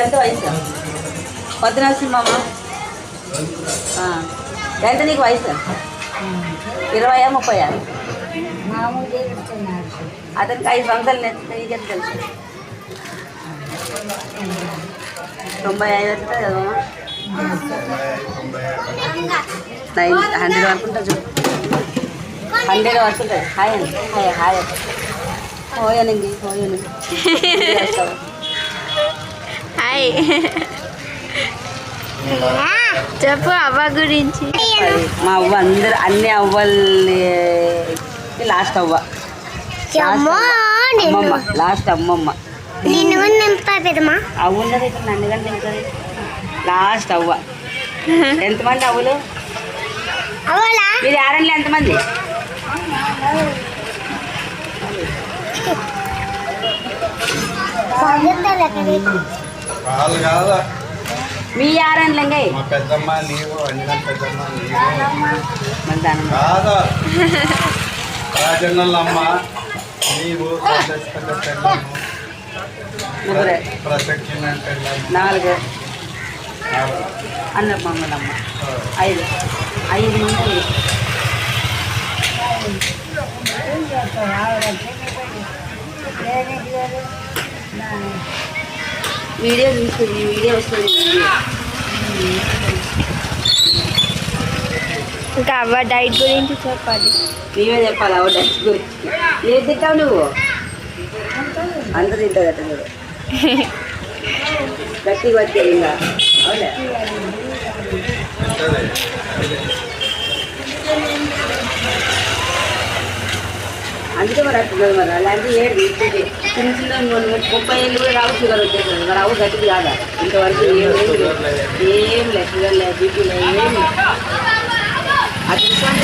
ఎంత వయసు పొద్దున సినిమామ ఎంత నీకు వయసు 20 30? అతనికి 5 సంవత్సరాలు నీకెంత తెలుసు? 95 వస్తుంది కదమ్మా. 100 వరకు ఉంటుంది చూడు. 100 వరకు ఉంటుంది. హాయ్ అండి హాయ్ హాయ్ హోయనండి హోయనండి హాయ్ చెప్పు అవ్వ గురించి. మా అవ్వ అందరు అన్ని అవ్వలకి లాస్ట్ అవ్వ అమ్మమ్మ లాస్ట్ అమ్మమ్మ అవ్వ ఉన్నది ఇక్కడ నన్ను కానీ తింటుంది లాస్ట్ అవ్వ. ఎంతమంది అవ్వలు మీరు ఆరంలో ఎంతమంది? మీ ఆరంలంగా పెద్దమ్మ నీవు పెద్దమ్మ రాజన్నమ్మ నీవు ప్రసక్తి 4 అన్నమ్మమ్మలమ్మ 5 ఉంటాయి. వీడియో చూస్తుంది వీడియో వస్తుంది. ఇంకా అవ్వ డైట్ గురించి చెప్పాలి. మేమే చెప్పాలి అవ్వ డైట్ గురించి. ఏది తింటావు నువ్వు? అంత తింటుందట నువ్వు గట్టిగా వచ్చే ఇంకా అవునా? అందుకే మరి అంటున్నది మరి అలాంటి ఏడు చిన్న చిన్న 30 ఏళ్ళు కూడా రావు షుగర్ వచ్చేస్తుంది. మరి అవ్వ గట్టిది కాదా? ఇంతవరకు ఏం లేదు షుగర్ లేదు బీపీ లేదు ఏం లేదు. అది తీసుకోండి